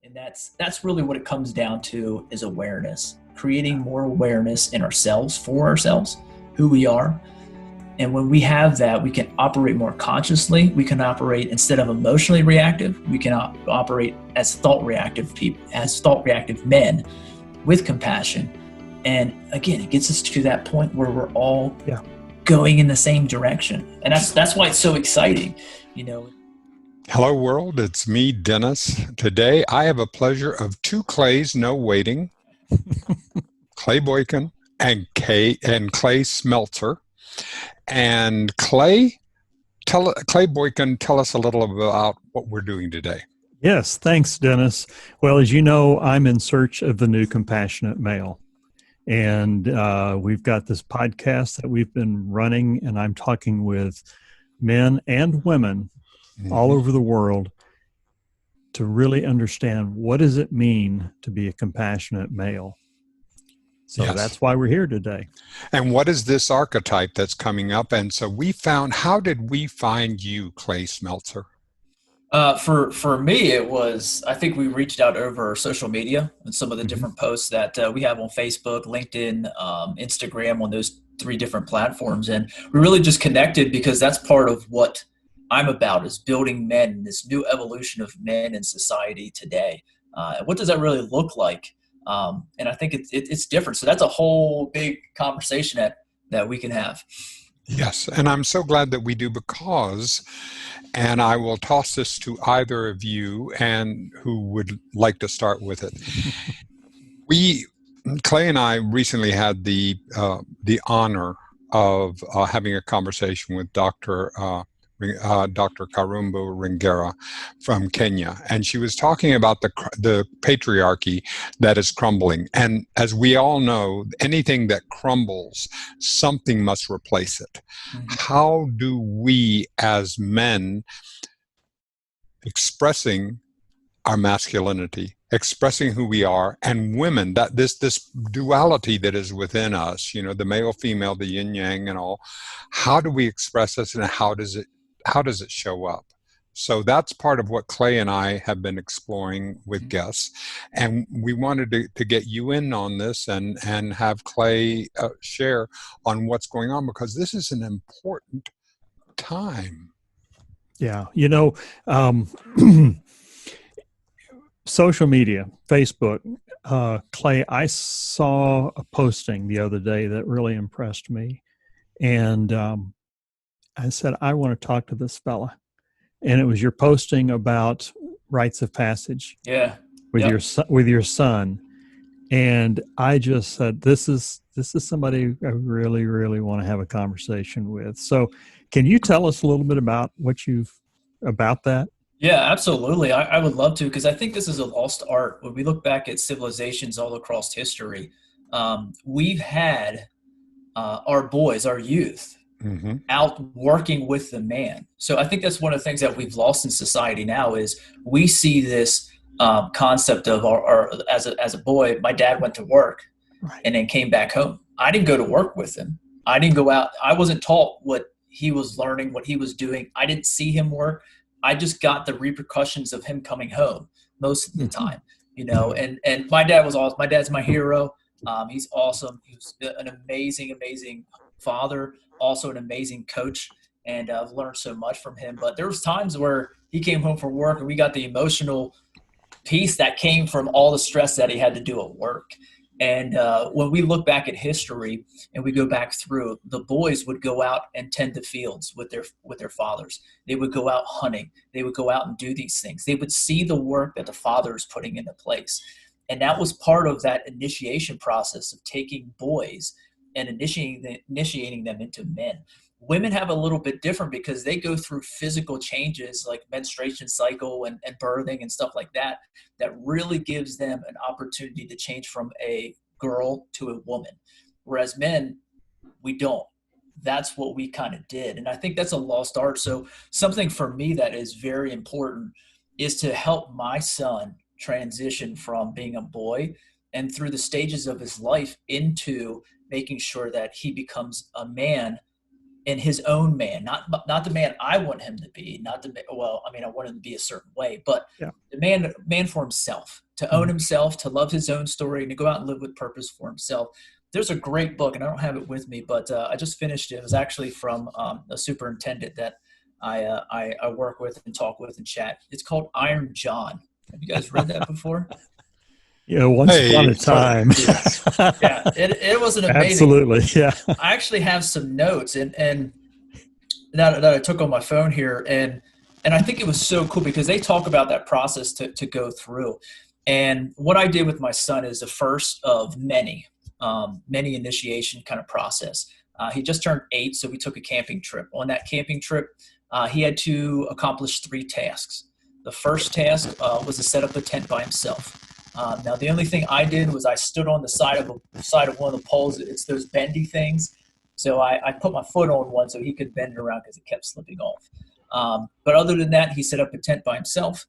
And that's really what it comes down to, is awareness, creating more awareness in ourselves, for ourselves, who we are. And when we have that, we can operate more consciously. We can operate, instead of emotionally reactive, we can operate as thought reactive men with compassion. And again, it gets us to that point where we're all going in the same direction. And that's why it's so exciting, you know. Hello world, it's me, Dennis. Today I have a pleasure of two Clays, no waiting, Clay Boykin and Clay Smeltzer. And Clay Boykin, tell us a little about what we're doing today. Yes, thanks, Dennis. Well, as you know, I'm in search of the new compassionate male. And we've got this podcast that we've been running, and I'm talking with men and women all over the world to really understand, what does it mean to be a compassionate male? So that's why we're here today. And what is this archetype that's coming up? And so how did we find you, Clay Smeltzer? For me, it was, I think we reached out over social media and some of the different posts that we have on Facebook, LinkedIn, Instagram, on those 3 different platforms. And we really just connected because that's part of what I'm about, is building men, this new evolution of men in society today. What does that really look like? And I think it's different. So that's a whole big conversation that we can have. Yes, and I'm so glad that we do, because, and I will toss this to either of you and who would like to start with it. Clay and I recently had the honor of having a conversation with Dr. Karumbo Ringera from Kenya, and she was talking about the patriarchy that is crumbling. And as we all know, anything that crumbles, something must replace it. How do we as men, expressing our masculinity, expressing who we are, and women, that this duality that is within us, you know, the male, female, the yin yang and all, how do we express this, and how does it show up? So that's part of what Clay and I have been exploring with guests. And we wanted to get you in on this and have Clay share on what's going on, because this is an important time. Yeah. You know, social media, Facebook, Clay, I saw a posting the other day that really impressed me. And I said, I want to talk to this fella. And it was your posting about rites of passage. Yeah. With your son. And I just said, this is somebody I really, really want to have a conversation with. So can you tell us a little bit about about that? Yeah, absolutely. I would love to, because I think this is a lost art. When we look back at civilizations all across history, we've had our boys, our youth, out working with the man. So I think that's one of the things that we've lost in society now, is we see this concept of our as a boy, my dad went to work and then came back home. I didn't go to work with him. I didn't go out. I wasn't taught what he was learning, what he was doing. I didn't see him work. I just got the repercussions of him coming home most of the time, you know, and my dad was awesome. My dad's my hero. He's awesome. He was an amazing father, also an amazing coach. And I've learned so much from him. But there was times where he came home from work and we got the emotional piece that came from all the stress that he had to do at work. And when we look back at history and we go back through, the boys would go out and tend the fields with their fathers. They would go out hunting. They would go out and do these things. They would see the work that the father is putting into place. And that was part of that initiation process of taking boys and initiating them into men. Women have a little bit different, because they go through physical changes like menstruation cycle and birthing and stuff like that, that really gives them an opportunity to change from a girl to a woman. Whereas men, we don't. That's what we kind of did. And I think that's a lost art. So something for me that is very important is to help my son transition from being a boy and through the stages of his life into making sure that he becomes a man in his own man, not the man I want him to be, I want him to be a certain way, but Yeah. the man for himself, to own himself, to love his own story, and to go out and live with purpose for himself. There's a great book, and I don't have it with me, but I just finished it. It was actually from a superintendent that I work with and talk with and chat. It's called Iron John. Have you guys read that before? Yeah, once upon a time. Yeah, it was an amazing. Absolutely, yeah. I actually have some notes and that I took on my phone here, and I think it was so cool because they talk about that process to go through. And what I did with my son is the first of many initiation kind of process. He just turned 8, so we took a camping trip. On that camping trip, he had to accomplish 3 tasks. The first task was to set up a tent by himself. Now, the only thing I did was I stood on the side of one of the poles. It's those bendy things. So I put my foot on one so he could bend it around because it kept slipping off. But other than that, he set up a tent by himself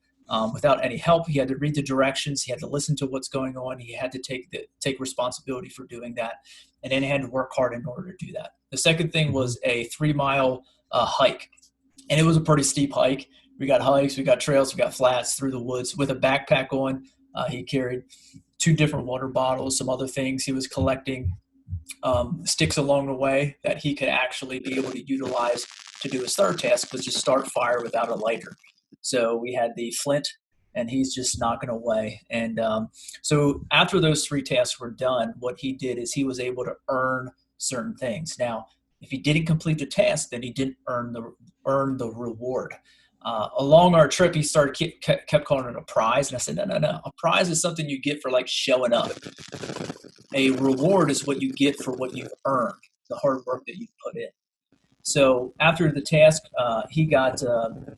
without any help. He had to read the directions. He had to listen to what's going on. He had to take responsibility for doing that. And then he had to work hard in order to do that. The second thing was a 3-mile hike. And it was a pretty steep hike. We got hikes, we got trails, we got flats through the woods with a backpack on. He carried 2 different water bottles, some other things. He was collecting sticks along the way that he could actually be able to utilize to do his third task, was just start fire without a lighter. So we had the flint, and he's just knocking away. And so after those 3 tasks were done, what he did is he was able to earn certain things. Now, if he didn't complete the task, then he didn't earn the reward. Along our trip, he kept calling it a prize. And I said, no. A prize is something you get for like showing up. A reward is what you get for what you've earned, the hard work that you've put in. So after the task, he got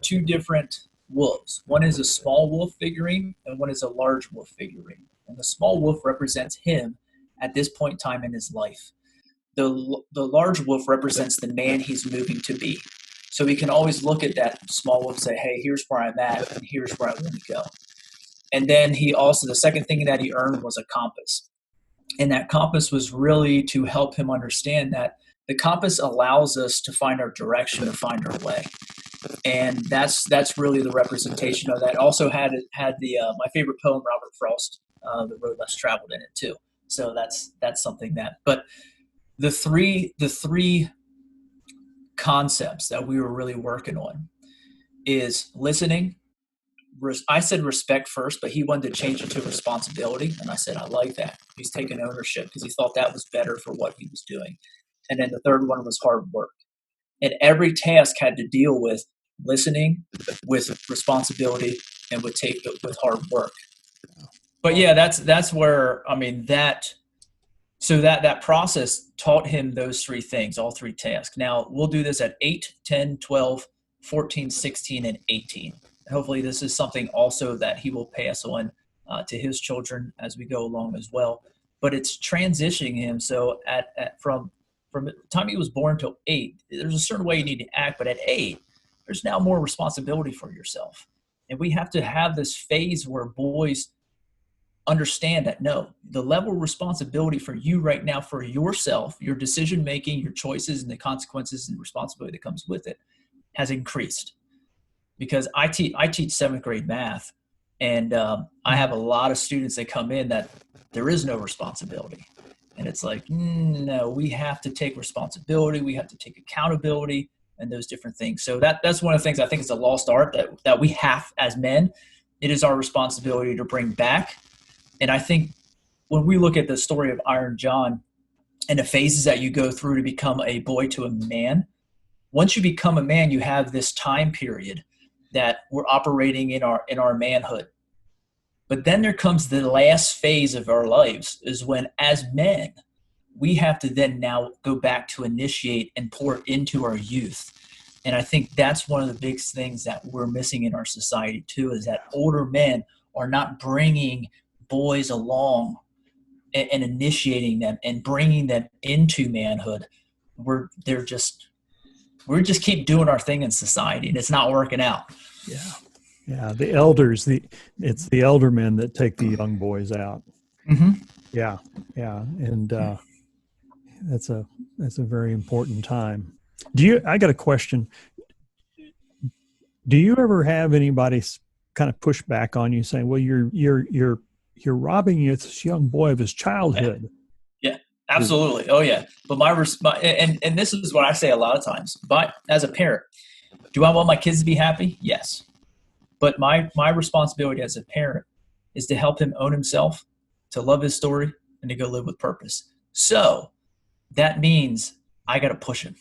2 different wolves. One is a small wolf figurine, and one is a large wolf figurine. And the small wolf represents him at this point in time in his life. The large wolf represents the man he's moving to be. So we can always look at that small wolf and say, hey, here's where I'm at, and here's where I want to go. And then the second thing that he earned was a compass. And that compass was really to help him understand that the compass allows us to find our direction, to find our way. And that's really the representation of that. Also had the my favorite poem, Robert Frost, The Road Less Traveled, in it too. So that's something that, but the three concepts that we were really working on is listening. I said respect first, but he wanted to change it to responsibility. And I said, I like that. He's taking ownership because he thought that was better for what he was doing. And then the third one was hard work. And every task had to deal with listening, with responsibility, and with hard work. But yeah, that's where, so that process taught him those 3 things, all 3 tasks. Now, we'll do this at 8, 10, 12, 14, 16, and 18. And hopefully this is something also that he will pass on to his children as we go along as well. But it's transitioning him. So from the time he was born till 8, there's a certain way you need to act. But at 8, there's now more responsibility for yourself. And we have to have this phase where boys understand that, no, the level of responsibility for you right now, for yourself, your decision making, your choices, and the consequences and responsibility that comes with it has increased. Because I teach 7th grade math, and I have a lot of students that come in that there is no responsibility. And it's like, no, we have to take responsibility. We have to take accountability and those different things. So that's one of the things I think is a lost art that we have as men. It is our responsibility to bring back. And I think when we look at the story of Iron John and the phases that you go through to become a boy to a man, once you become a man, you have this time period that we're operating in our manhood. But then there comes the last phase of our lives, is when as men, we have to then now go back to initiate and pour into our youth. And I think that's one of the big things that we're missing in our society too, is that older men are not bringing boys along and initiating them and bringing them into manhood. We just keep doing our thing in society, and it's not working out. Yeah. The elders, it's the elder men that take the young boys out. Mm-hmm. Yeah. And that's a very important time. I got a question. Do you ever have anybody kind of push back on you saying, well, you're robbing this young boy of his childhood? Yeah, absolutely. Oh yeah. But and this is what I say a lot of times. But as a parent, do I want my kids to be happy? Yes. But my responsibility as a parent is to help him own himself, to love his story, and to go live with purpose. So that means I got to push him.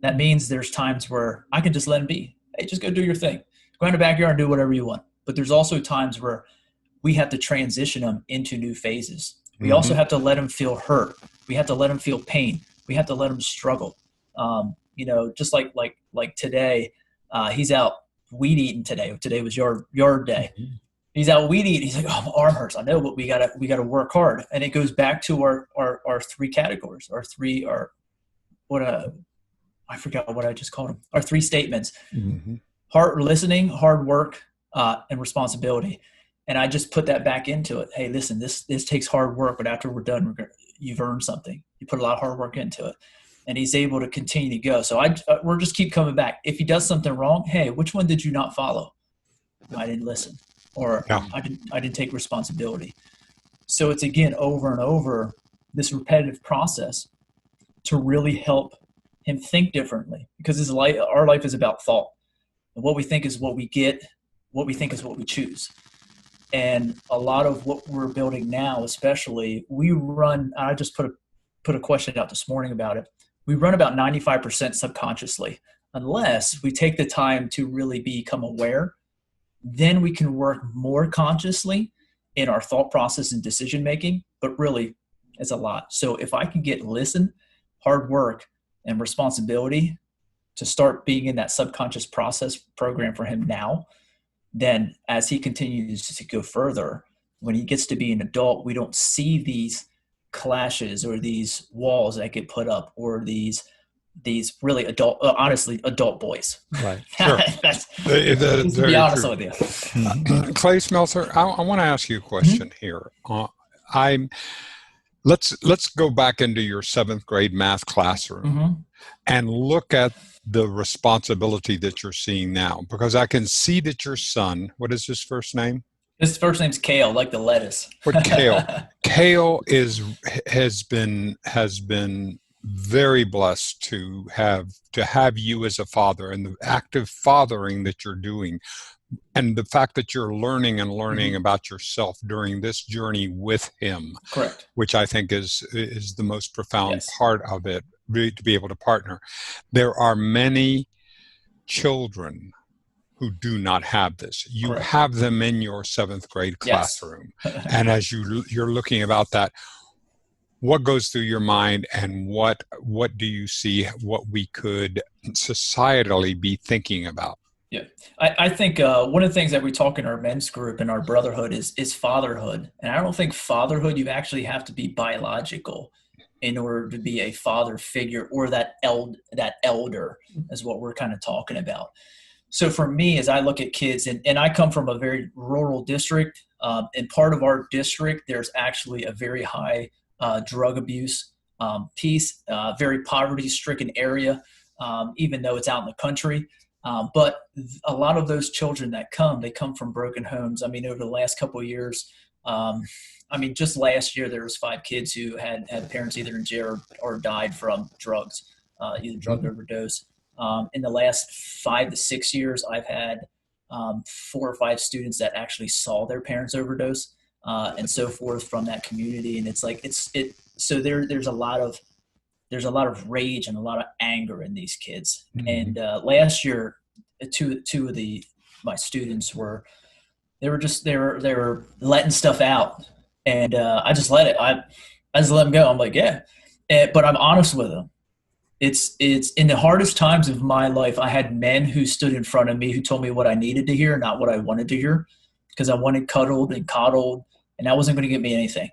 That means there's times where I can just let him be. Hey, just go do your thing. Go in the backyard and do whatever you want. But there's also times where we have to transition them into new phases. We also have to let him feel hurt. We have to let him feel pain. We have to let him struggle. Just like today, he's out weed eating today. Today was yard day. He's out weed eating. He's like, oh, my arm hurts. I know, but we gotta work hard. And it goes back to our three categories, I forgot what I just called them. Our three statements: hard listening, hard work, and responsibility. And I just put that back into it. Hey, listen, this takes hard work, but after we're done, you've earned something. You put a lot of hard work into it. And he's able to continue to go. So we're just keep coming back. If he does something wrong, hey, which one did you not follow? I didn't listen, or I didn't take responsibility. So it's again over and over this repetitive process to really help him think differently, because our life is about thought, and what we think is what we get. What we think is what we choose. And a lot of what we're building now, especially, we run. I just put a question out this morning about it. We run about 95% subconsciously, unless we take the time to really become aware. Then we can work more consciously in our thought process and decision making. But really, it's a lot. So if I can get listen, hard work, and responsibility to start being in that subconscious process program for him now, then as he continues to go further, when he gets to be an adult, we don't see these clashes or these walls that get put up, or these really adult boys. Right. Sure. To be honest with you. Clay Smeltzer, I want to ask you a question here. Let's go back into your 7th grade math classroom and look at the responsibility that you're seeing now, because I can see that your son, what is his first name? His first name's Kale, like the lettuce. What Kale? Kale has been very blessed to have you as a father, and the active fathering that you're doing, and the fact that you're learning about yourself during this journey with him. Correct. Which I think is the most profound part of it, really, to be able to partner. There are many children who do not have this. You Correct. have them in your 7th grade classroom. And as you're looking about that, what goes through your mind, and what do you see what we could societally be thinking about? Yeah, I think one of the things that we talk in our men's group and our brotherhood is fatherhood. And I don't think fatherhood, you actually have to be biological in order to be a father figure, or that elder is what we're kind of talking about. So for me, as I look at kids, and I come from a very rural district, and part of our district, there's actually a very high drug abuse piece, very poverty-stricken area, even though it's out in the country. But a lot of those children that they come from broken homes. I mean, over the last couple of years, just last year, there was 5 kids who had parents either in jail or died from drugs, either drug overdose. In the last 5 to 6 years, I've had 4 or 5 students that actually saw their parents overdose, and so forth, from that community. And it's like, so there's a lot of rage and a lot of anger in these kids. And last year, two of my students were letting stuff out, and I just let them go. I'm like, yeah, but I'm honest with them. It's in the hardest times of my life, I had men who stood in front of me who told me what I needed to hear, not what I wanted to hear, because I wanted cuddled and coddled, and that wasn't going to get me anything.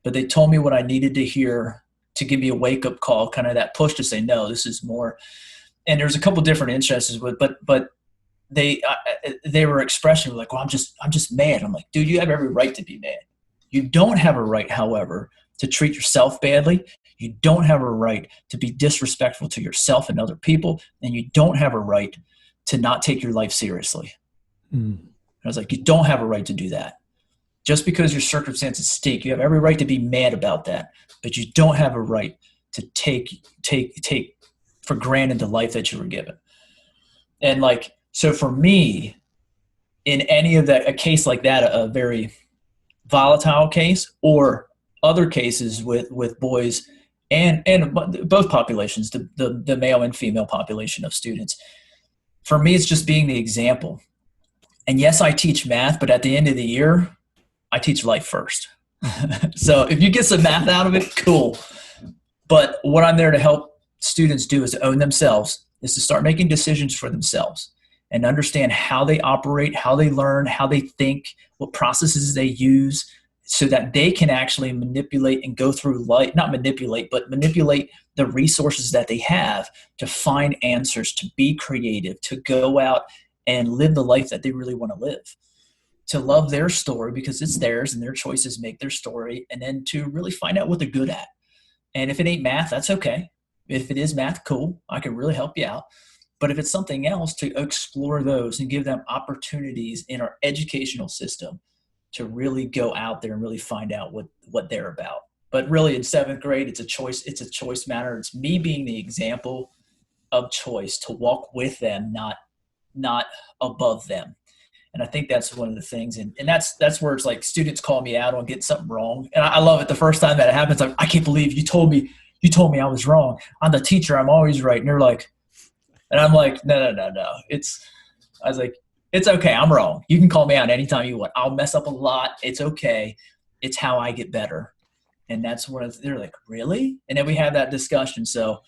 But they told me what I needed to hear to give me a wake-up call, kind of that push to say, no, this is more. And there's a couple different interests with, but they were expressing like, well, I'm just mad. I'm like, dude, you have every right to be mad. You don't have a right, however, to treat yourself badly. You don't have a right to be disrespectful to yourself and other people. And you don't have a right to not take your life seriously. Mm. I was like, you don't have a right to do that. Just because your circumstances stink, you have every right to be mad about that. But you don't have a right to take for granted the life that you were given. And like, so for me, in any of that, a case like that, a very volatile case, or other cases with boys and both populations, the male and female population of students, for me, it's just being the example. And yes, I teach math, but at the end of the year, I teach life first. So if you get some math out of it, cool. But what I'm there to help students do is to own themselves, is to start making decisions for themselves and understand how they operate, how they learn, how they think, what processes they use, so that they can actually manipulate and go through life, not manipulate, but manipulate the resources that they have to find answers, to be creative, to go out and live the life that they really want to live, to love their story because it's theirs and their choices make their story, and then to really find out what they're good at. And if it ain't math, that's okay. If it is math, cool. I can really help you out. But if it's something else, to explore those and give them opportunities in our educational system to really go out there and really find out what they're about. But really in 7th grade, it's a choice matter. It's me being the example of choice, to walk with them, not above them. And I think that's one of the things. And that's where it's like students call me out on getting something wrong. And I love it. The first time that it happens, I can't believe you told me I was wrong. I'm the teacher. I'm always right. And they're like, and I'm like, no. I was like, it's okay. I'm wrong. You can call me out anytime you want. I'll mess up a lot. It's okay. It's how I get better. And that's where they're like, really? And then we have that discussion. So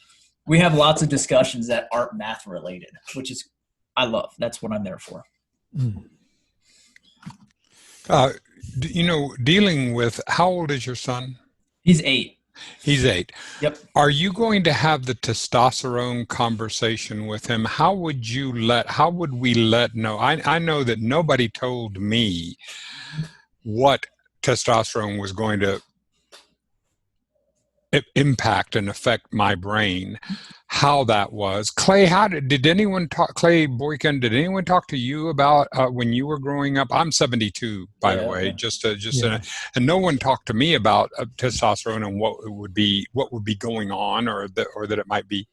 we have lots of discussions that aren't math related, which is, I love. That's what I'm there for. Dealing with, how old is your son? He's 8. He's 8. Yep. Are you going to have the testosterone conversation with him? How would we let know? I know that nobody told me what testosterone was going to impact and affect my brain, how that was. Clay, Clay Boykin, did anyone talk to you about when you were growing up? I'm 72, by the way, and no one talked to me about testosterone and what would be going on, or that it might be.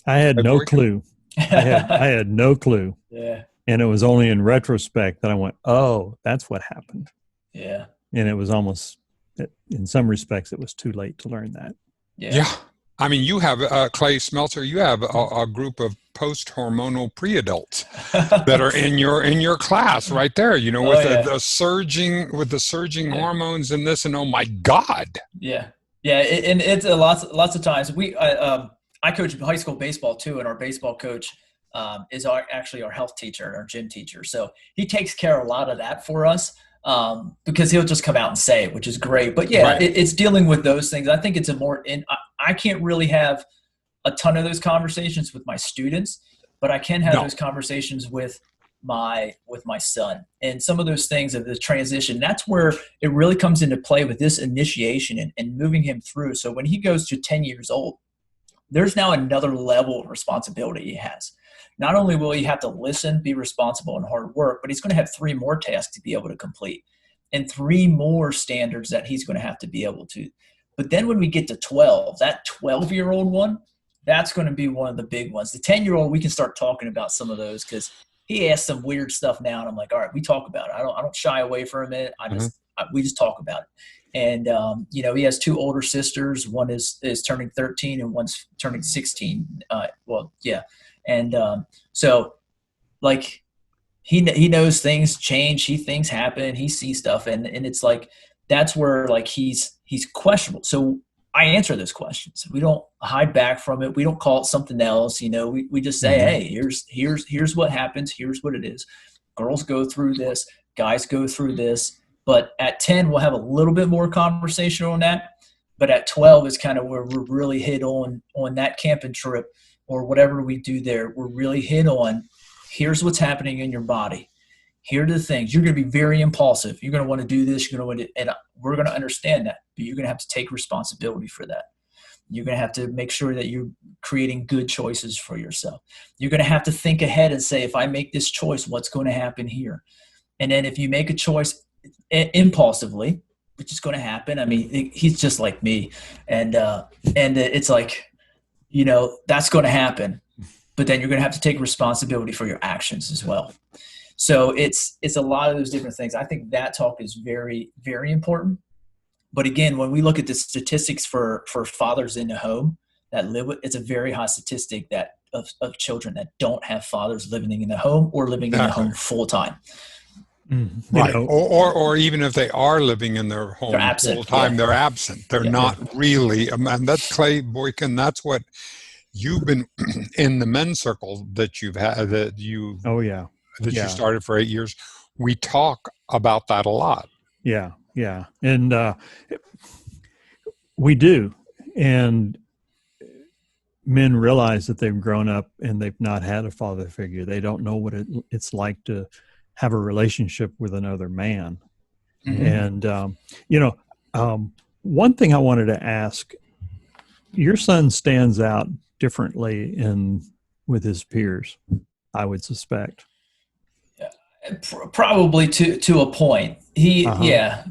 I had no clue. I had no clue. Yeah. And it was only in retrospect that I went, oh, that's what happened. Yeah. And it was almost, in some respects, it was too late to learn that. Yeah. I mean, you have, Clay Smeltzer, you have a group of post-hormonal pre-adults that are in your class right there, with the surging hormones and this, and oh my God. Yeah. Yeah. And it's lots of times I coach high school baseball too. And our baseball coach is actually our health teacher and our gym teacher. So he takes care of a lot of that for us. Because he'll just come out and say it, which is great. But yeah, right. It's dealing with those things. I think it's I can't really have a ton of those conversations with my students, but I can have those conversations with my son. And some of those things of the transition, that's where it really comes into play with this initiation and moving him through. So when he goes to 10 years old, there's now another level of responsibility he has. Not only will he have to listen, be responsible, and hard work, but he's going to have 3 more tasks to be able to complete and 3 more standards that he's going to have to be able to. But then when we get to 12, that 12-year-old one, that's going to be one of the big ones. The 10-year-old, we can start talking about some of those because he asks some weird stuff now, and I'm like, all right, we talk about it. I don't shy away from it. We just talk about it. And, he has 2 older sisters. One is turning 13 and one's turning 16. And so like he knows things change, things happen, he sees stuff. And it's like, that's where like he's questionable. So I answer those questions. We don't hide back from it. We don't call it something else. We just say, hey, here's what happens. Here's what it is. Girls go through this, guys go through this. But at 10, we'll have a little bit more conversation on that. But at 12 is kind of where we're really hit on that camping trip or whatever we do there. We're really hit on, here's what's happening in your body. Here are the things. You're going to be very impulsive. You're going to want to do this. You're going to want to, and We're going to understand that, but you're going to have to take responsibility for that. You're going to have to make sure that you're creating good choices for yourself. You're going to have to think ahead and say, if I make this choice, what's going to happen here? And then if you make a choice impulsively, which is going to happen. I mean, he's just like me. And it's like, that's going to happen, but then you're going to have to take responsibility for your actions as well. So it's a lot of those different things. I think that talk is very, very important. But again, when we look at the statistics for fathers in the home that live with, it's a very high statistic that of children that don't have fathers living in the home or living in the home full time. Right. Or even if they are living in their home full time, they're absent. They're not really, and that's Clay Boykin. That's what you've been in the men's circle that you've had, that you started for 8 years. We talk about that a lot. Yeah. Yeah. And we do. And men realize that they've grown up and they've not had a father figure. They don't know what it's like to have a relationship with another man. Mm-hmm. And, one thing I wanted to ask, your son stands out differently with his peers, I would suspect. Probably to a point.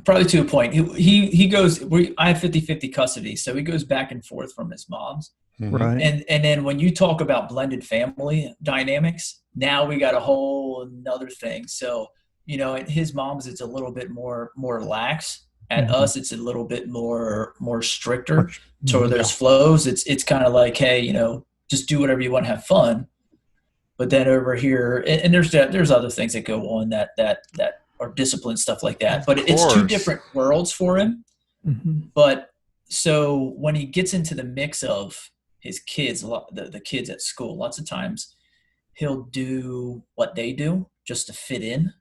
Probably to a point. He goes, I have 50-50 custody, so he goes back and forth from his mom's. Right. And then when you talk about blended family dynamics, now we got a whole another thing. So, at his mom's, it's a little bit more lax. At us, it's a little bit more stricter. So there's flows. It's kind of like, hey, just do whatever you want, have fun. But then over here, and there's other things that go on that are discipline, stuff like that. But it's two different worlds for him. Mm-hmm. But so when he gets into the mix of his kids, the kids at school, lots of times he'll do what they do just to fit in.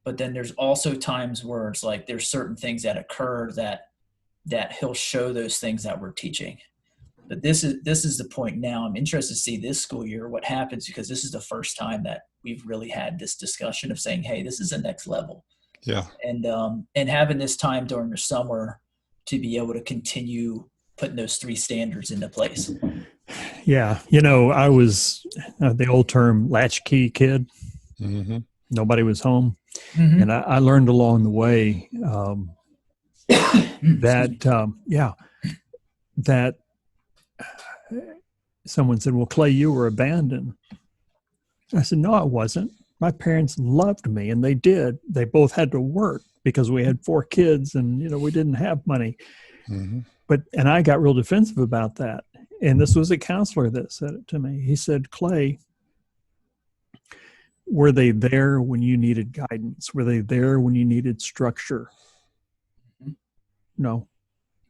But then there's also times where it's like there's certain things that occur that he'll show those things that we're teaching. But this is the point now. I'm interested to see this school year what happens, because this is the first time that we've really had this discussion of saying, hey, this is the next level. Yeah. And having this time during the summer to be able to continue putting those 3 standards into place. Yeah. I was the old term latchkey kid. Mm-hmm. Nobody was home. Mm-hmm. And I learned along the way that someone said, well, Clay, you were abandoned. I said, no, I wasn't. My parents loved me, and they did. They both had to work because we had 4 kids and, we didn't have money. Mm-hmm. And I got real defensive about that. And this was a counselor that said it to me. He said, Clay, were they there when you needed guidance? Were they there when you needed structure? Mm-hmm. No.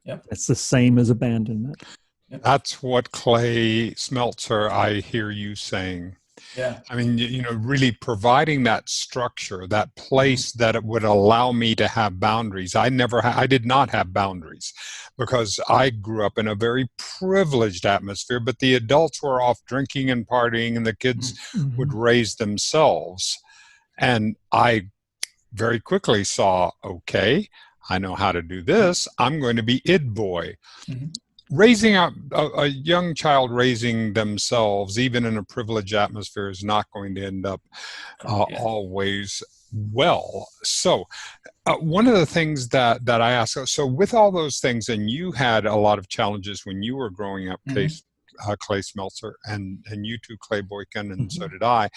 Yep. It's the same as abandonment. Yep. That's what Clay Smeltzer, I hear you saying. Yeah. I mean, really providing that structure, that place that it would allow me to have boundaries. I did not have boundaries because I grew up in a very privileged atmosphere, but the adults were off drinking and partying and the kids would raise themselves. And I very quickly saw, okay, I know how to do this. I'm going to be id boy. Mm-hmm. Raising a young child raising themselves, even in a privileged atmosphere, is not going to end up always well. So one of the things that I ask, so with all those things, and you had a lot of challenges when you were growing up, Clay Smeltzer, and you too, Clay Boykin, and so did I.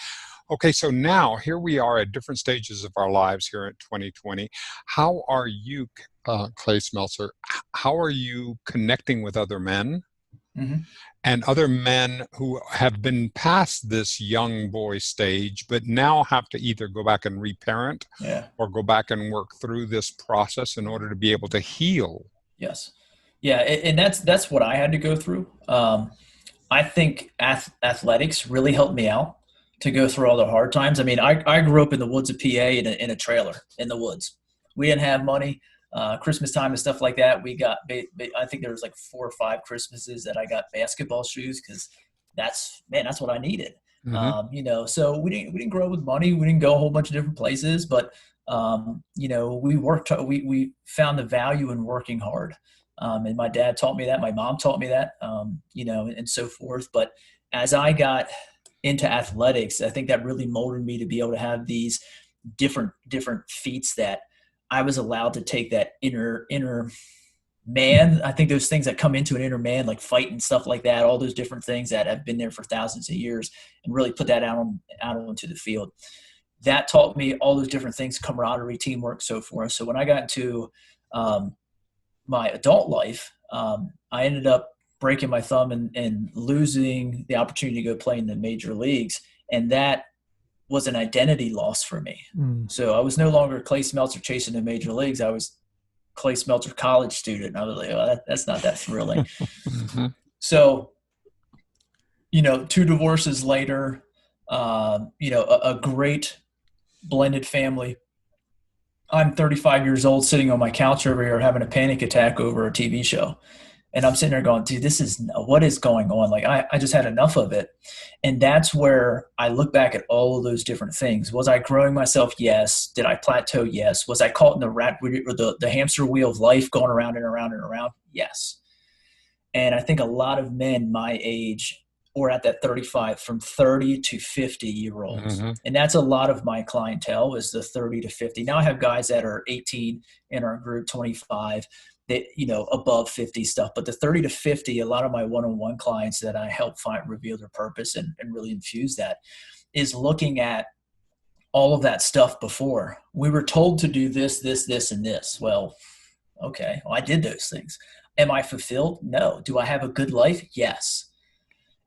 Okay, so now here we are at different stages of our lives here in 2020. How are you, Clay Smeltzer, how are you connecting with other men and other men who have been past this young boy stage, but now have to either go back and reparent or go back and work through this process in order to be able to heal? Yes. Yeah, and that's what I had to go through. I think athletics really helped me out to go through all the hard times. I mean, I grew up in the woods of PA in a trailer in the woods. We didn't have money. Christmas time and stuff like that. We got, I think there was like 4 or 5 Christmases that I got basketball shoes because that's what I needed. So we didn't grow up with money. We didn't go a whole bunch of different places, but We found the value in working hard. And my dad taught me that. My mom taught me that, and so forth. But as I got into athletics, I think that really molded me to be able to have these different feats that I was allowed to take that inner man. I think those things that come into an inner man, like fight and stuff like that, all those different things that have been there for thousands of years, and really put that out onto the field. That taught me all those different things, camaraderie, teamwork, so forth. So when I got into my adult life, I ended up breaking my thumb and losing the opportunity to go play in the major leagues. And that was an identity loss for me. So I was no longer Clay Smeltzer chasing the major leagues. I was Clay Smeltzer college student. And I was like, oh, that's not that thrilling. So, 2 divorces later, a great blended family. I'm 35 years old, sitting on my couch over here having a panic attack over a TV show. And I'm sitting there going, dude, what is going on? Like, I just had enough of it. And that's where I look back at all of those different things. Was I growing myself? Yes. Did I plateau? Yes. Was I caught in the hamster wheel of life going around and around and around? Yes. And I think a lot of men my age, or at that 35, from 30 to 50-year-olds. And that's a lot of my clientele is the 30 to 50. Now I have guys that are 18 in our group, 25, that, above 50 stuff. But the 30 to 50, a lot of my one-on-one clients that I help reveal their purpose and really infuse that, is looking at all of that stuff before. We were told to do this, this, this, and this. Well, okay, I did those things. Am I fulfilled? No. Do I have a good life? Yes.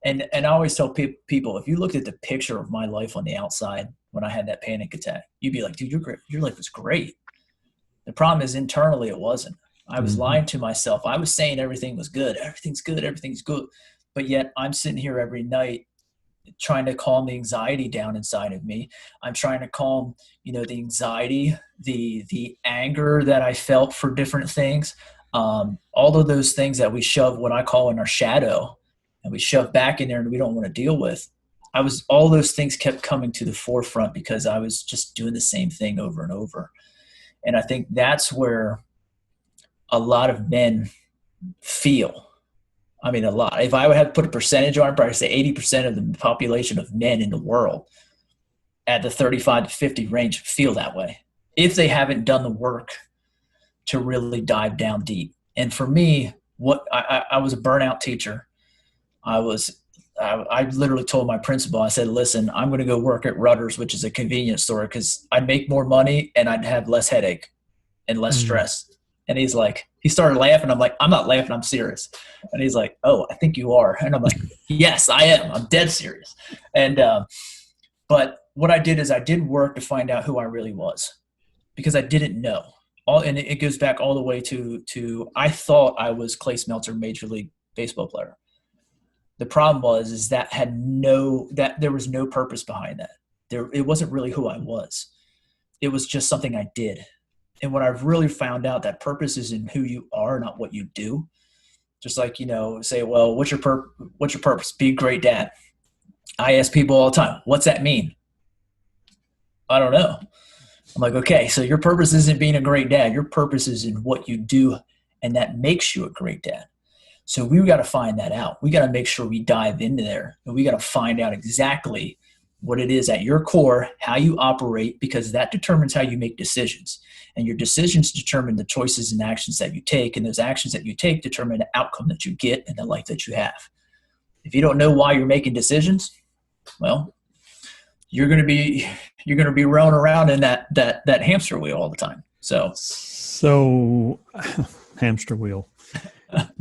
And I always tell people, if you looked at the picture of my life on the outside when I had that panic attack, you'd be like, dude, your life was great. The problem is internally it wasn't. I was lying to myself. I was saying everything was good. Everything's good. Everything's good. But yet I'm sitting here every night trying to calm the anxiety down inside of me. I'm trying to calm, the anxiety, the anger that I felt for different things. All of those things that we shove, what I call in our shadow, and we shove back in there and we don't want to deal with. All those things kept coming to the forefront because I was just doing the same thing over and over. And I think that's where a lot of men feel. I mean, a lot. If I would have to put a percentage on it, I'd probably say 80% of the population of men in the world at the 35 to 50 range feel that way, if they haven't done the work to really dive down deep. And for me, I was a burnout teacher. I literally told my principal, I said, listen, I'm going to go work at Rutter's, which is a convenience store, because I'd make more money and I'd have less headache and less stress. And he started laughing. I'm like, I'm not laughing. I'm serious. And he's like, oh, I think you are. And I'm like, yes, I am. I'm dead serious. And, but what I did is I did work to find out who I really was, because I didn't know. And it goes back all the way to I thought I was Clay Smeltzer, Major League Baseball player. The problem is that there was no purpose behind that. It wasn't really who I was. It was just something I did. And when I've really found out that purpose is in who you are, not what you do. Just like, say, well, what's your purpose? Be a great dad. I ask people all the time, what's that mean? I don't know. I'm like, okay, so your purpose isn't being a great dad. Your purpose is in what you do, and that makes you a great dad. So we got to find that out. We got to make sure we dive into there, and we got to find out exactly what it is at your core, how you operate, because that determines how you make decisions. And your decisions determine the choices and actions that you take, and those actions that you take determine the outcome that you get and the life that you have. If you don't know why you're making decisions, well, you're going to be rolling around in that hamster wheel all the time. So hamster wheel.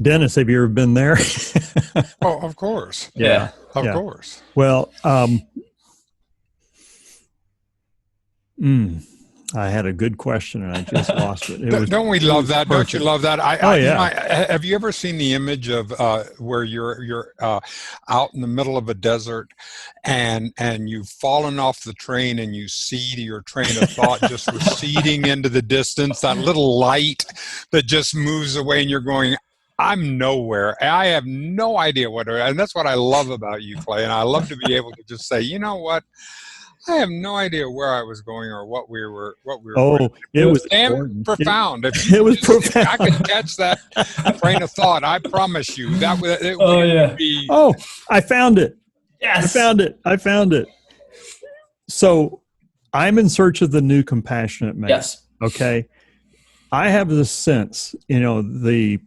Dennis, have you ever been there? Oh, of course. Yeah. Of course. Well, I had a good question and I just lost it. Don't we love that? Perfect. Don't you love that? Have you ever seen the image of where you're out in the middle of a desert and you've fallen off the train and you see your train of thought just receding into the distance, that little light that just moves away, and you're going, I'm nowhere. I have no idea and that's what I love about you, Clay. And I love to be able to just say, you know what? I have no idea where I was going or what we were Oh, it was damn important. profound. It was profound. If I could catch that train of thought, I promise you that it would be. Oh, I found it. Yes. I found it. So I'm in search of the new compassionate man. Yes. Okay. I have this sense, the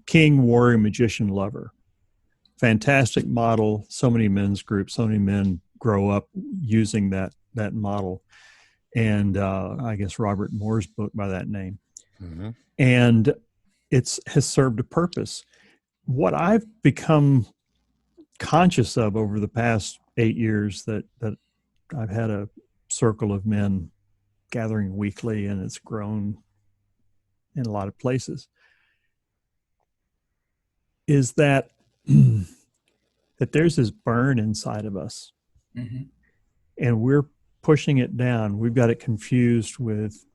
king, warrior, magician, lover. Fantastic model. So many men's groups, so many men grow up using that model. And I guess Robert Moore's book by that name. Mm-hmm. And has served a purpose. What I've become conscious of over the past 8 years that I've had a circle of men gathering weekly, and it's grown in a lot of places, is that there's this burn inside of us, mm-hmm. and we're pushing it down. We've got it confused with,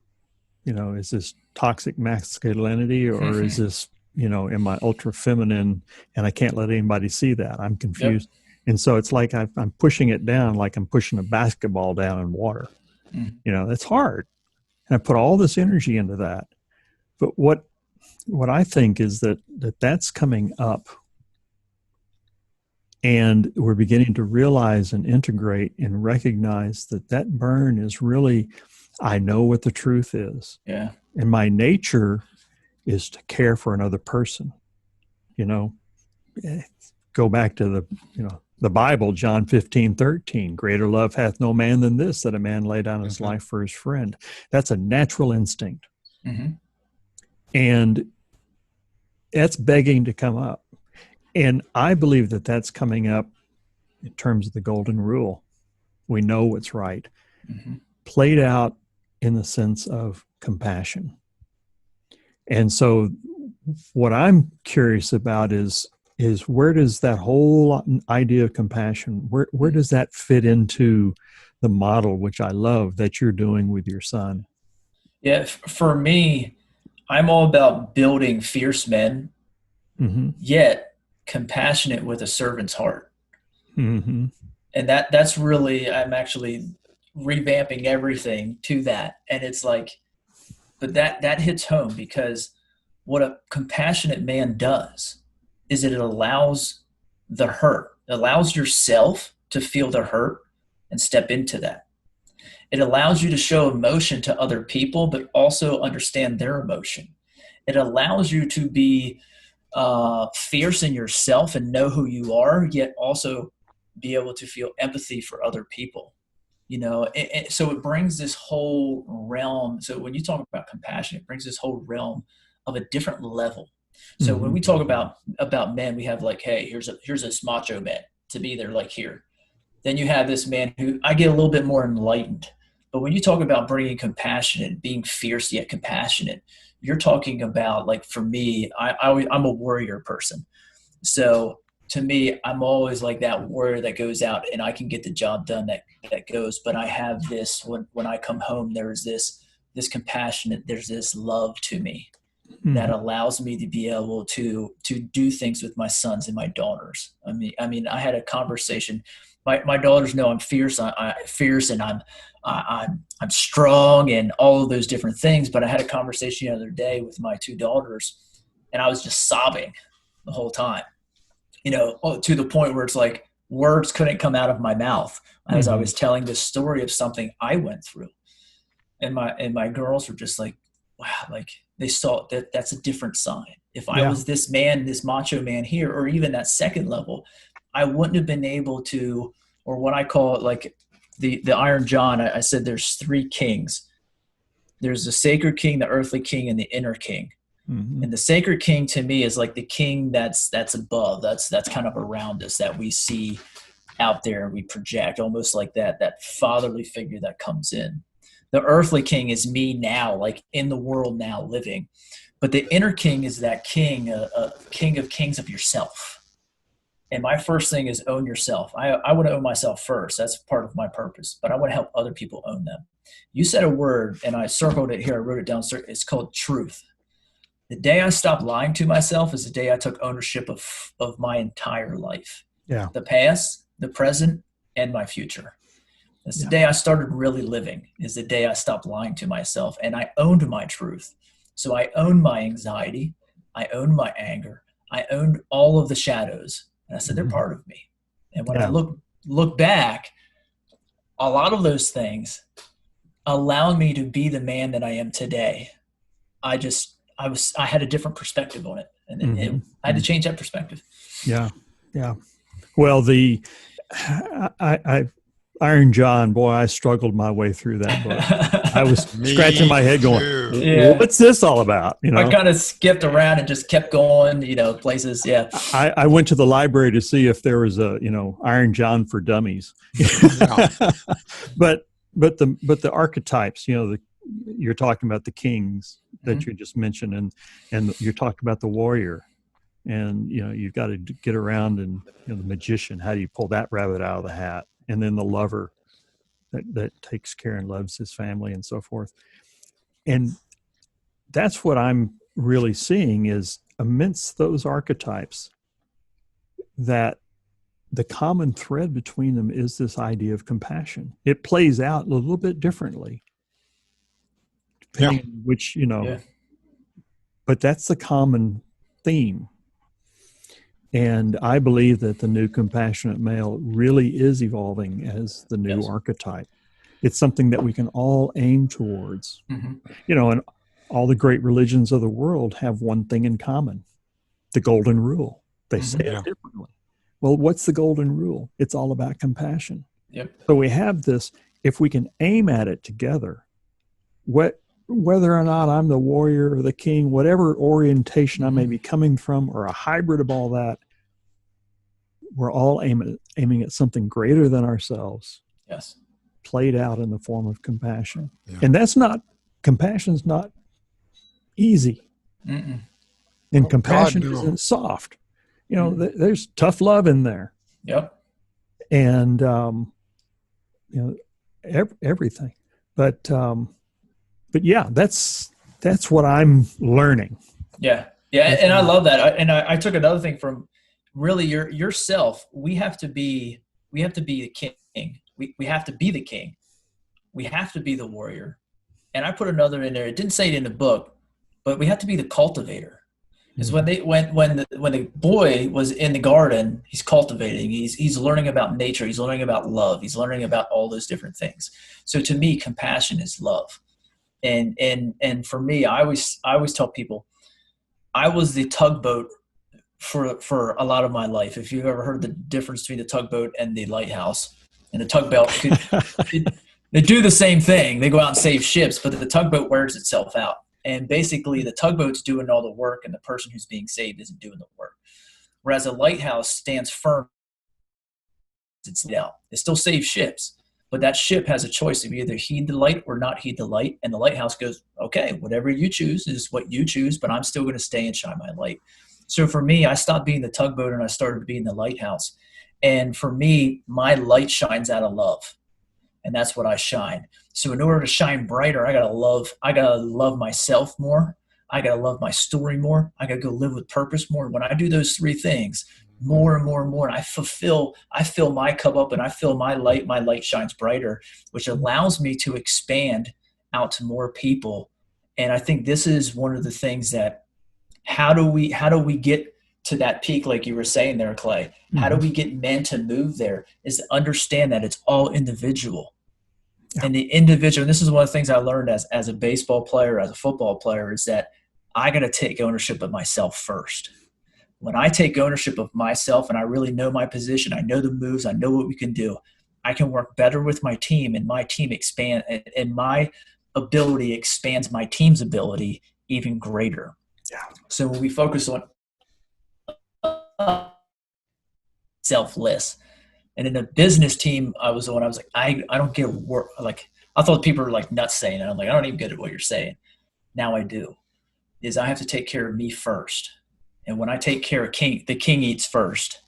is this toxic masculinity, or mm-hmm. is this, am I ultra feminine and I can't let anybody see that? I'm confused. Yep. And so it's like I'm pushing it down like I'm pushing a basketball down in water. Mm-hmm. It's hard. And I put all this energy into that. But what I think is that's coming up. And we're beginning to realize and integrate and recognize that burn is really, I know what the truth is. Yeah. And my nature is to care for another person. Go back to the Bible, John 15:13, greater love hath no man than this, that a man lay down his mm-hmm. life for his friend. That's a natural instinct. Mm-hmm. And that's begging to come up. And I believe that's coming up in terms of the golden rule. We know what's right. Mm-hmm. Played out in the sense of compassion. And so what I'm curious about is where does that whole idea of compassion, where does that fit into the model, which I love, that you're doing with your son? Yeah, for me, I'm all about building fierce men, mm-hmm. yet compassionate with a servant's heart. Mm-hmm. And that's really, I'm actually revamping everything to that. And it's like, but that hits home, because what a compassionate man does is it allows the hurt, allows yourself to feel the hurt and step into that. It allows you to show emotion to other people, but also understand their emotion. It allows you to be fierce in yourself and know who you are, yet also be able to feel empathy for other people. So it brings this whole realm. So when you talk about compassion, it brings this whole realm of a different level. So mm-hmm. when we talk about men, we have like, hey, here's this macho man. To me, they're like here. Then you have this man who I get a little bit more enlightened. But when you talk about bringing compassion and being fierce yet compassionate, you're talking about, like, for me, I'm a warrior person. So to me, I'm always like that warrior that goes out and I can get the job done that goes. But I have this, when I come home, there's this compassionate, there's this love to me mm-hmm. that allows me to be able to do things with my sons and my daughters. I mean, I had a conversation. My daughters know I'm fierce. I'm fierce, and I'm strong, and all of those different things. But I had a conversation the other day with my two daughters, and I was just sobbing the whole time. To the point where it's like words couldn't come out of my mouth as mm-hmm. I was telling this story of something I went through. And my girls were just like, wow, like they saw that's a different sign. If I was this man, this macho man here, or even that second level, I wouldn't have been able to, or what I call it, like the Iron John, I said there's three kings. There's the sacred king, the earthly king, and the inner king. Mm-hmm. And the sacred king to me is like the king that's above, that's kind of around us, that we see out there and we project, almost like that fatherly figure that comes in. The earthly king is me now, like in the world now living. But the inner king is that king, a king of kings of yourself. And my first thing is own yourself. I want to own myself first. That's part of my purpose. But I want to help other people own them. You said a word, and I circled it here. I wrote it down. It's called truth. The day I stopped lying to myself is the day I took ownership of my entire life. Yeah. The past, the present, and my future. It's the day I started really living, is the day I stopped lying to myself and I owned my truth. So I owned my anxiety. I owned my anger. I owned all of the shadows. And I said, they're part of me. And when I look back, a lot of those things allow me to be the man that I am today. I had a different perspective on it, and I had to change that perspective. Yeah. Well, Iron John, boy, I struggled my way through that book. I was scratching my head going, what's this all about? I kind of skipped around and just kept going, places. Yeah. I went to the library to see if there was a, Iron John for dummies. But the archetypes, you're talking about the kings that you just mentioned, and you're talking about the warrior, and you've got to get around, and the magician. How do you pull that rabbit out of the hat? And then the lover that takes care and loves his family and so forth. And that's what I'm really seeing is amidst those archetypes that the common thread between them is this idea of compassion. It plays out a little bit differently, depending on which, but that's the common theme. And I believe that the new compassionate male really is evolving as the new archetype. It's something that we can all aim towards. And all the great religions of the world have one thing in common, the golden rule. They say it differently. Well, what's the golden rule? It's all about compassion. So we have this, if we can aim at it together, whether or not I'm the warrior or the king, whatever orientation I may be coming from, or a hybrid of all that, we're all aiming at something greater than ourselves. Yes. Played out in the form of compassion. And compassion's not easy. And compassion isn't soft. There's tough love in there. And, everything. But yeah, that's what I'm learning. Yeah. And I love that. I took another thing from really yourself. We have to be the king. We have to be the king. We have to be the warrior. And I put another in there. It didn't say it in the book, but we have to be the cultivator. Because when the boy was in the garden, he's cultivating. He's learning about nature. He's learning about love. He's learning about all those different things. So to me, compassion is love. And for me, I always tell people, I was the tugboat for a lot of my life. If you've ever heard the difference between the tugboat and the lighthouse, and the tugboat, they do the same thing. They go out and save ships, but the tugboat wears itself out. And basically the tugboat's doing all the work and the person who's being saved isn't doing the work. Whereas a lighthouse stands firm. It still saves ships, but that ship has a choice of either heed the light or not heed the light. And the lighthouse goes, okay, whatever you choose is what you choose, but I'm still going to stay and shine my light. So for me, I stopped being the tugboat and I started being the lighthouse. And for me, my light shines out of love. And that's what I shine. So in order to shine brighter, I gotta love myself more. I gotta love my story more. I gotta go live with purpose more. When I do those three things more and more and more, and I fill my cup up and I fill my light shines brighter, which allows me to expand out to more people. And I think this is one of the things that how do we get to that peak, like you were saying there, Clay? How do we get men to move there is to understand that it's all individual. And the individual, and this is one of the things I learned as a baseball player, as a football player, is that I got to take ownership of myself first. When I take ownership of myself and I really know my position, I know the moves, I know what we can do, I can work better with my team, and my team expand, and my ability expands my team's ability even greater. So when we focus on selfless. And in a business team, I was like, I don't get work. Like, I thought people were like nuts saying it. I'm like, I don't even get what you're saying. Now I do. Is I have to take care of me first. And when I take care of the king eats first.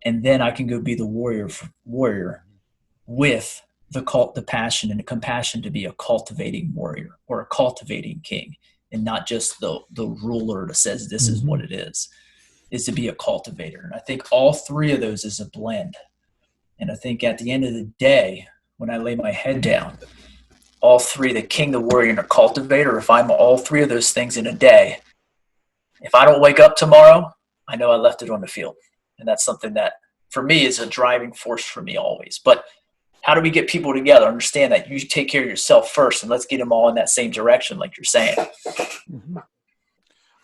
And then I can go be the warrior with the passion and the compassion to be a cultivating warrior or a cultivating king, and not just the ruler that says this is what it is to be a cultivator. And I think all three of those is a blend. And I think at the end of the day, when I lay my head down. All three, the king, the warrior, and the cultivator, if I'm all three of those things in a day, if I don't wake up tomorrow, I know I left it on the field. And that's something that, for me, is a driving force for me always. But how do we get people together? Understand that you take care of yourself first, and let's get them all in that same direction, like you're saying. Mm-hmm.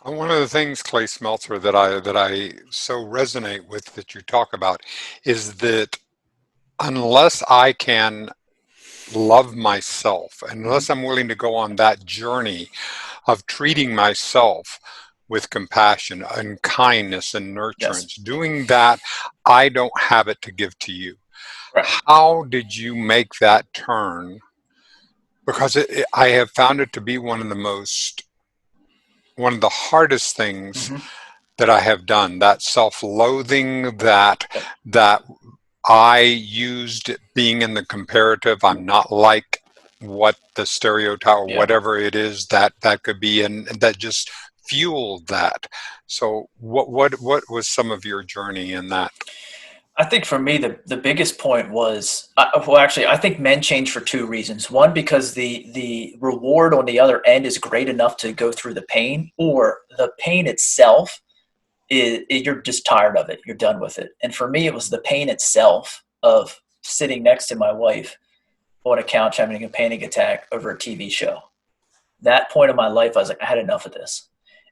One of the things, Clay Smeltzer, that I so resonate with that you talk about is that unless I can love myself, unless I'm willing to go on that journey of treating myself with compassion and kindness and nurturance, doing that, I don't have it to give to you. Right. How did you make that turn? Because I have found it to be one of the hardest things that I have done. That self-loathing, that I used being in the comparative. I'm not like what the stereotype or whatever it is that could be, and that just fueled that. So what was some of your journey in that? I think for me, the biggest point was, I think men change for two reasons. One, because the reward on the other end is great enough to go through the pain, or the pain itself you're just tired of it. You're done with it. And for me, it was the pain itself of sitting next to my wife on a couch having a panic attack over a TV show. That point of my life, I was like, I had enough of this.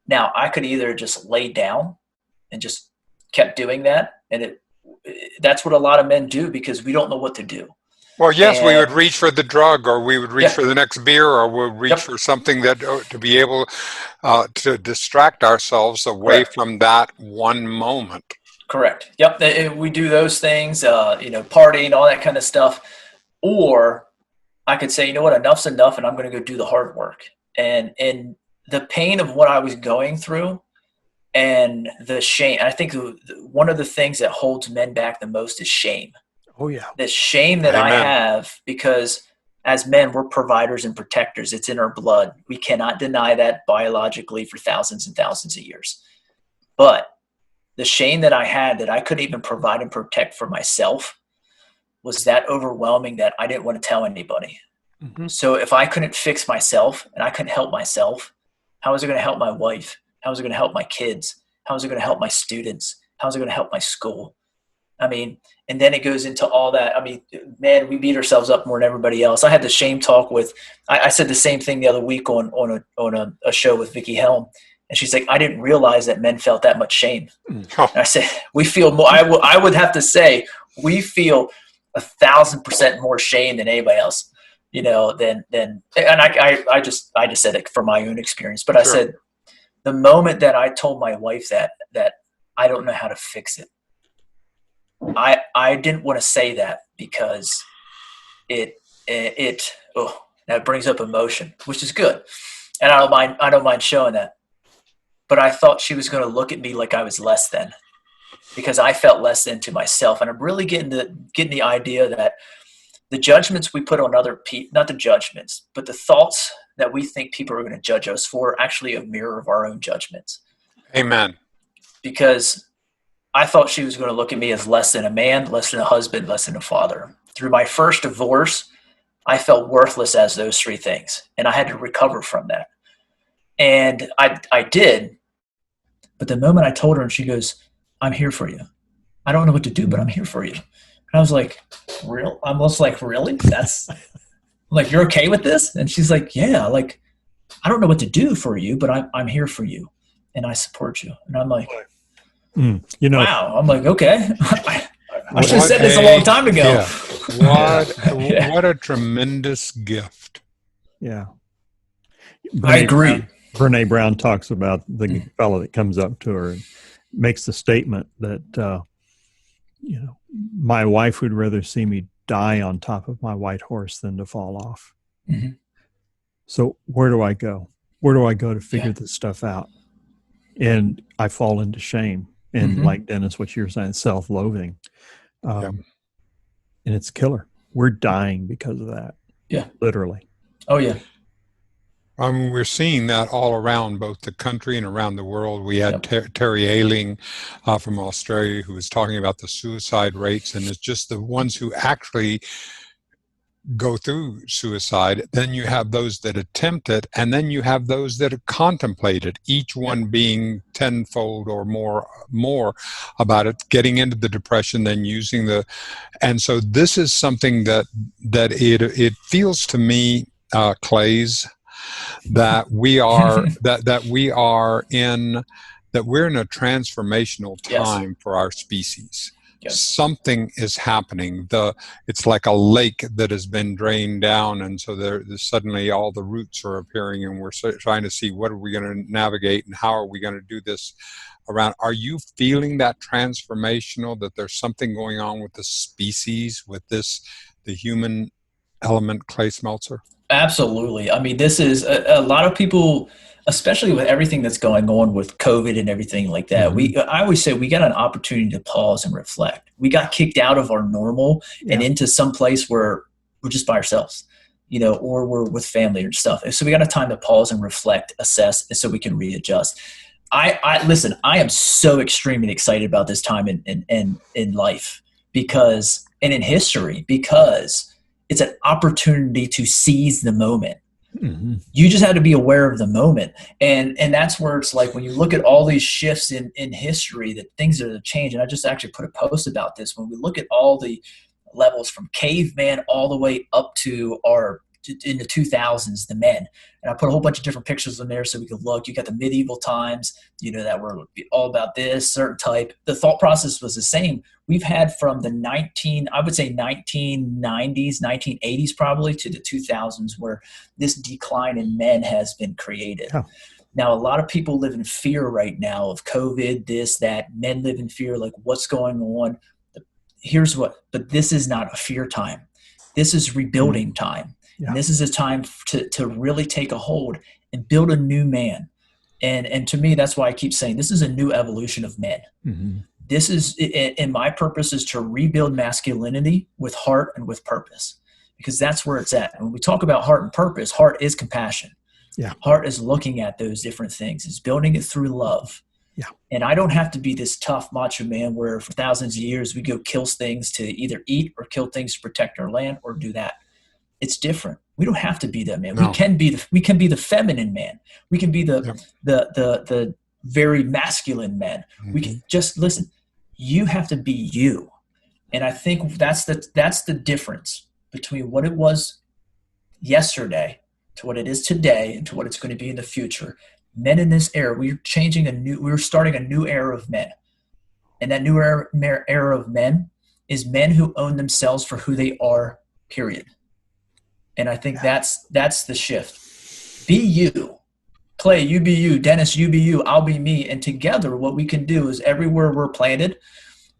Now, I could either just lay down and just kept doing that, and that's what a lot of men do because we don't know what to do. Well, yes, we would reach for the drug, or we would reach for the next beer, or we would reach for something that to be able to distract ourselves away from that one moment. Correct. Yep. We do those things, partying, all that kind of stuff. Or I could say, you know what, enough's enough, and I'm going to go do the hard work. And the pain of what I was going through and the shame, I think one of the things that holds men back the most is shame. Oh, yeah. The shame that I have, because as men, we're providers and protectors. It's in our blood. We cannot deny that biologically for thousands and thousands of years. But the shame that I had that I couldn't even provide and protect for myself was that overwhelming that I didn't want to tell anybody. Mm-hmm. So if I couldn't fix myself and I couldn't help myself, how was it going to help my wife? How was it going to help my kids? How was it going to help my students? How was it going to help my school? I mean, and then it goes into all that. I mean, man, we beat ourselves up more than everybody else. I had the shame talk with, I said the same thing the other week on a show with Vicky Helm. And she's like, I didn't realize that men felt that much shame. Oh. I said, we feel more, I would have to say, we feel 1,000% more shame than anybody else, than, and I just said it from my own experience, but I said, the moment that I told my wife that I don't know how to fix it, I didn't want to say that because it that brings up emotion, which is good. And I don't mind showing that. But I thought she was going to look at me like I was less than, because I felt less than to myself. And I'm really getting the idea that the judgments we put on other people, not the judgments, but the thoughts that we think people are going to judge us for are actually a mirror of our own judgments. Amen. Because I thought she was going to look at me as less than a man, less than a husband, less than a father. Through my first divorce, I felt worthless as those three things, and I had to recover from that. And I did. But the moment I told her, and she goes, I'm here for you. I don't know what to do, but I'm here for you. And I was like, real? I'm almost like, really? That's like, you're okay with this? And she's like, yeah, like, I don't know what to do for you, but I'm here for you, and I support you. And I'm like, wow. I'm like, okay. I should have said this a long time ago. Yeah. What a tremendous gift. Yeah. I agree. Brene Brown talks about the fellow that comes up to her and makes the statement that, my wife would rather see me die on top of my white horse than to fall off. Mm-hmm. So where do I go? Where do I go to figure this stuff out? And I fall into shame. And like Dennis, what you're saying, self-loathing. And it's a killer. We're dying because of that. Yeah. Literally. Oh, yeah. We're seeing that all around both the country and around the world. We had Terry Ailing from Australia who was talking about the suicide rates, and it's just the ones who actually go through suicide, then you have those that attempt it, and then you have those that contemplate it, each one being tenfold or more about it, getting into the depression, then using the, and so this is something that it feels to me, Clays, that we are that we are in, that we're in a transformational time for our species. Yes. Something is happening. It's like a lake that has been drained down, and so there's suddenly all the roots are appearing, and we're trying to see what are we going to navigate and how are we going to do this around. Are you feeling that transformational, that there's something going on with the species, with the human element, Clay Smeltzer? Absolutely. I mean, this is a lot of people, especially with everything that's going on with COVID and everything like that. I always say we got an opportunity to pause and reflect. We got kicked out of our normal and into some place where we're just by ourselves, or we're with family or stuff. So we got a time to pause and reflect, assess, and so we can readjust. Listen, I am so extremely excited about this time in life and in history, because it's an opportunity to seize the moment. Mm-hmm. You just have to be aware of the moment. And that's where it's like, when you look at all these shifts in history, that things are changing. And I just actually put a post about this. When we look at all the levels from caveman all the way up to in the 2000s, the men. And I put a whole bunch of different pictures in there so we could look. You got the medieval times, that were all about this certain type. The thought process was the same. We've had from the 1990s, 1980s probably, to the 2000s, where this decline in men has been created. Oh. Now, a lot of people live in fear right now of COVID, this, that. Men live in fear, like what's going on. But this is not a fear time. This is rebuilding time. Yeah. And this is a time to really take a hold and build a new man. And to me, that's why I keep saying this is a new evolution of men. Mm-hmm. This is, and my purpose is to rebuild masculinity with heart and with purpose, because that's where it's at. And when we talk about heart and purpose, heart is compassion. Yeah. Heart is looking at those different things. It's building it through love. Yeah. And I don't have to be this tough macho man where for thousands of years we go kill things to either eat or kill things to protect our land or do that. It's different. We don't have to be that man. No. We can be the feminine man. We can be the very masculine man. Mm-hmm. We can just listen. You have to be you. And I think that's the difference between what it was yesterday to what it is today and to what it's going to be in the future. Men in this era, we're starting a new era of men. And that new era of men is men who own themselves for who they are, period. And I think that's the shift. Be you. Clay, you be you. Dennis, you be you. I'll be me. And together, what we can do is everywhere we're planted,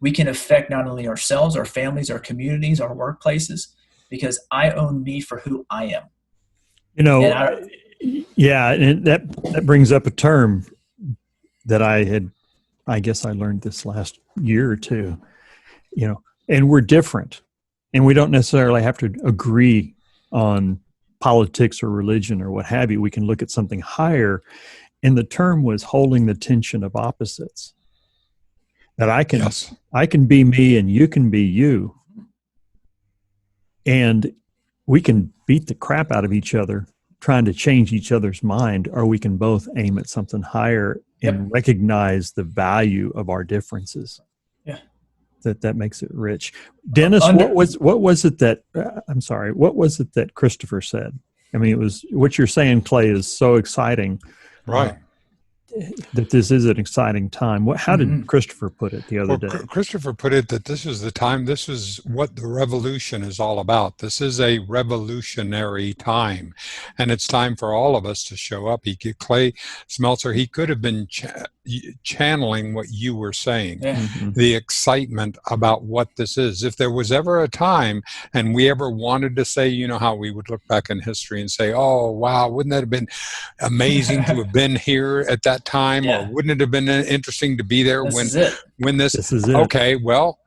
we can affect not only ourselves, our families, our communities, our workplaces, because I own me for who I am. And that brings up a term that I guess I learned this last year or two, and we're different. And we don't necessarily have to agree on politics or religion or what have you. We can look at something higher. And the term was holding the tension of opposites. That I can be me and you can be you. And we can beat the crap out of each other trying to change each other's mind, or we can both aim at something higher and recognize the value of our differences. Yeah. That makes it rich. Dennis, what was it that Christopher said? I mean, it was what you're saying, Clay, is so exciting. Right. That this is an exciting time. How did Christopher put it the other day? Christopher put it that this is the time, this is what the revolution is all about. This is a revolutionary time, and it's time for all of us to show up. Clay Smeltzer, he could have been channeling what you were saying, the excitement about what this is. If there was ever a time and we ever wanted to say, how we would look back in history and say, oh, wow, wouldn't that have been amazing to have been here at that time? Yeah. Or wouldn't it have been interesting to be there when this is it? Okay, well,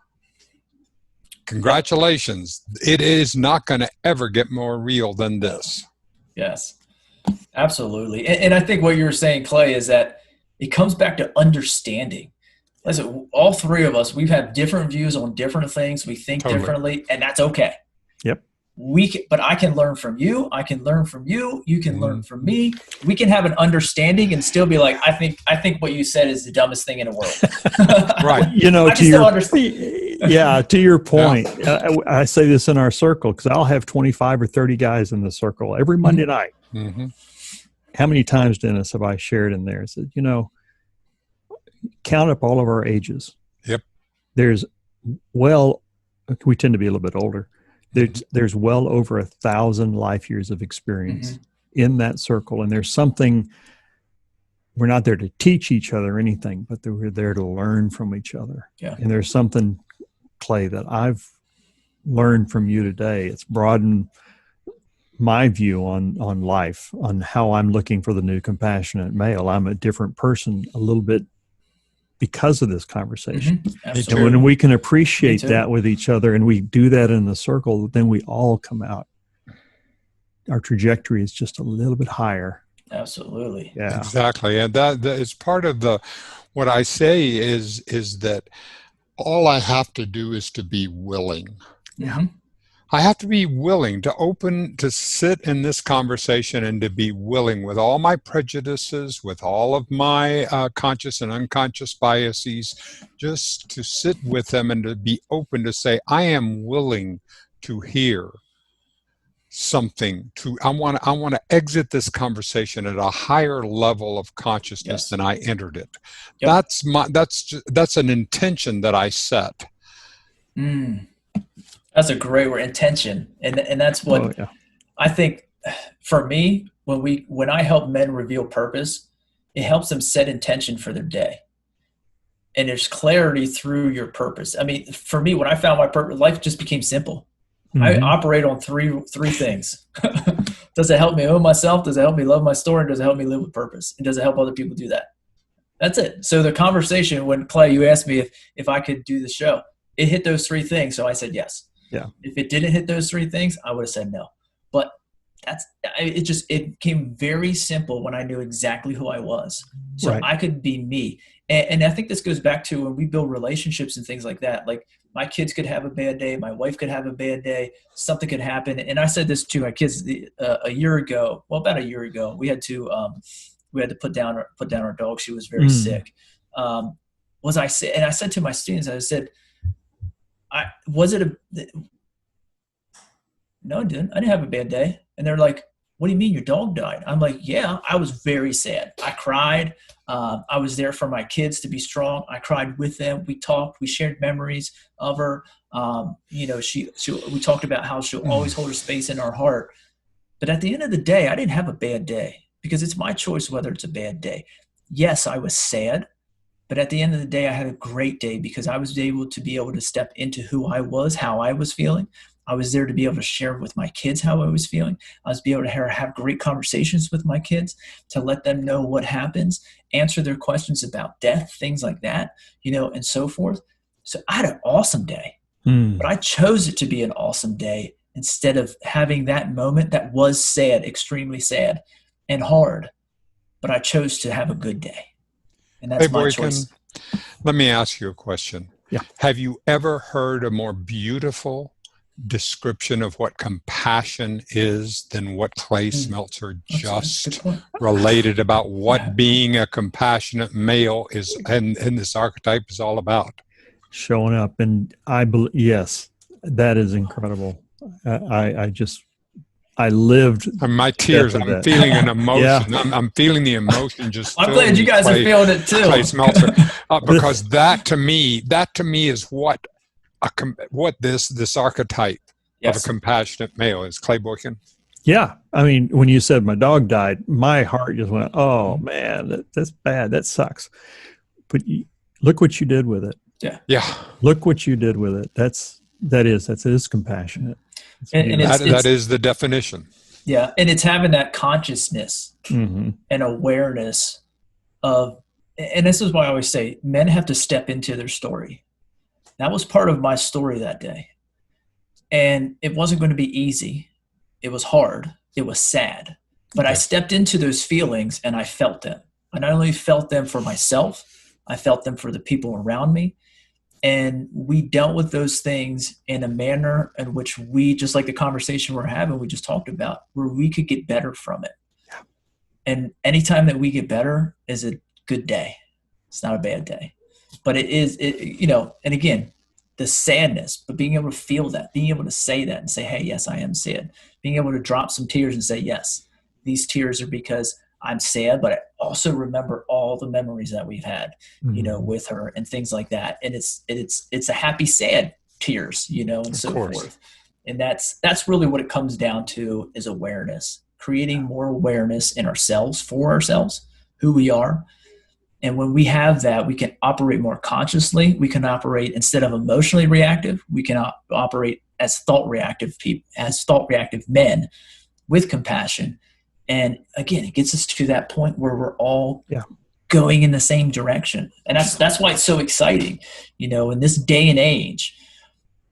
congratulations. It is not going to ever get more real than this. Yes, absolutely. And I think what you were saying, Clay, is that it comes back to understanding. Listen, all three of us, we've had different views on different things. We think differently, and that's okay. Yep. but I can learn from you. I can learn from you. You can learn from me. We can have an understanding and still be like, I think what you said is the dumbest thing in the world. Right. You know, I can still understand. to your point, I say this in our circle because I'll have 25 or 30 guys in the circle every Monday night. Mm-hmm. How many times, Dennis, have I shared in there? Said, count up all of our ages. Yep. We tend to be a little bit older. There's well over 1,000 life years of experience in that circle. And there's something, we're not there to teach each other anything, but we're there to learn from each other. Yeah. And there's something, Clay, that I've learned from you today. It's broadened my view on life, on how I'm looking for the new compassionate male. I'm a different person a little bit because of this conversation. Absolutely. And when we can appreciate that with each other and we do that in the circle, then we all come out. Our trajectory is just a little bit higher. Absolutely. Yeah. Exactly. And that is part of what I say is that all I have to do is to be willing. Yeah. I have to be willing to sit in this conversation and to be willing with all my prejudices, with all of my conscious and unconscious biases, just to sit with them and to be open to say, I am willing to hear something. I want to exit this conversation at a higher level of consciousness than I entered it. Yep. That's an intention that I set. That's a great word, intention. And that's what I think for me, when I help men reveal purpose, it helps them set intention for their day. And there's clarity through your purpose. I mean, for me, when I found my purpose, life just became simple. I operate on three things. Does it help me own myself? Does it help me love my story? Does it help me live with purpose? And does it help other people do that? That's it. So the conversation, when Clay, you asked me if I could do the show, it hit those three things. So I said yes. Yeah. If it didn't hit those three things, I would have said no. But it became very simple when I knew exactly who I was. So I could be me. And I think this goes back to when we build relationships and things like that. Like my kids could have a bad day. My wife could have a bad day. Something could happen. And I said this to my kids about a year ago, we had to put down our dog. She was very sick. And I said to my students, I said, no, I didn't. I didn't have a bad day. And they're like, what do you mean your dog died? I'm like, yeah, I was very sad. I cried. I was there for my kids to be strong. I cried with them. We talked. We shared memories of her. We talked about how she'll always hold her space in our heart. But at the end of the day, I didn't have a bad day because it's my choice whether it's a bad day. Yes, I was sad. But at the end of the day, I had a great day because I was able to step into who I was, how I was feeling. I was there to be able to share with my kids how I was feeling. I was able to have great conversations with my kids to let them know what happens, answer their questions about death, things like that, and so forth. So I had an awesome day, but I chose it to be an awesome day instead of having that moment that was sad, extremely sad and hard, but I chose to have a good day. And that's my choice. Let me ask you a question. Yeah. Have you ever heard a more beautiful description of what compassion is than what Clay Smeltzer just related about what being a compassionate male is and this archetype is all about? Showing up. And I believe, yes, that is incredible. I lived. My tears. I'm feeling an emotion. Yeah. I'm feeling the emotion. I'm glad you guys are feeling it too. Clay Smeltzer, because that to me is what this archetype of a compassionate male is. Clay Boykin. Yeah, I mean, when you said my dog died, my heart just went, "Oh man, that's bad. That sucks." But look what you did with it. Yeah. Look what you did with it. That is compassionate. And that is the definition. Yeah, and it's having that consciousness and awareness of, and this is why I always say, men have to step into their story. That was part of my story that day. And it wasn't going to be easy. It was hard. It was sad. But I stepped into those feelings and I felt them. I not only felt them for myself, I felt them for the people around me. And we dealt with those things in a manner in which we, just like the conversation we're having, we just talked about, where we could get better from it. Yeah. And anytime that we get better is a good day. It's not a bad day. But it is, and again, the sadness, but being able to feel that, being able to say that and say, hey, yes, I am sad. Being able to drop some tears and say, yes, these tears are because I'm sad, but I also remember all the memories that we've had, with her and things like that. And it's a happy, sad tears, and so forth. And that's really what it comes down to, is awareness, creating more awareness in ourselves, for ourselves, who we are. And when we have that, we can operate more consciously. We can operate, instead of emotionally reactive, we can operate as thought reactive men with compassion. And again, it gets us to that point where we're all going in the same direction. And that's why it's so exciting, in this day and age,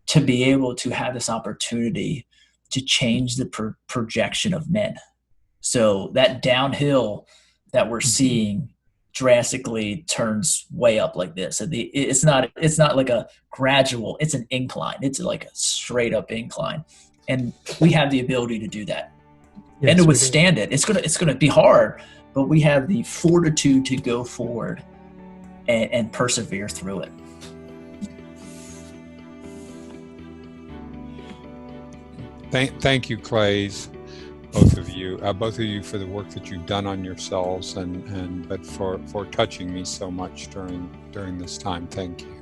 to be able to have this opportunity to change the projection of men. So that downhill that we're seeing drastically turns way up like this. It's not like a gradual, it's an incline. It's like a straight up incline. And we have the ability to do that. Yes, and to withstand it. It's gonna be hard, but we have the fortitude to go forward and persevere through it. Thank you, Clays, both of you for the work that you've done on yourselves, but for touching me so much during this time. Thank you.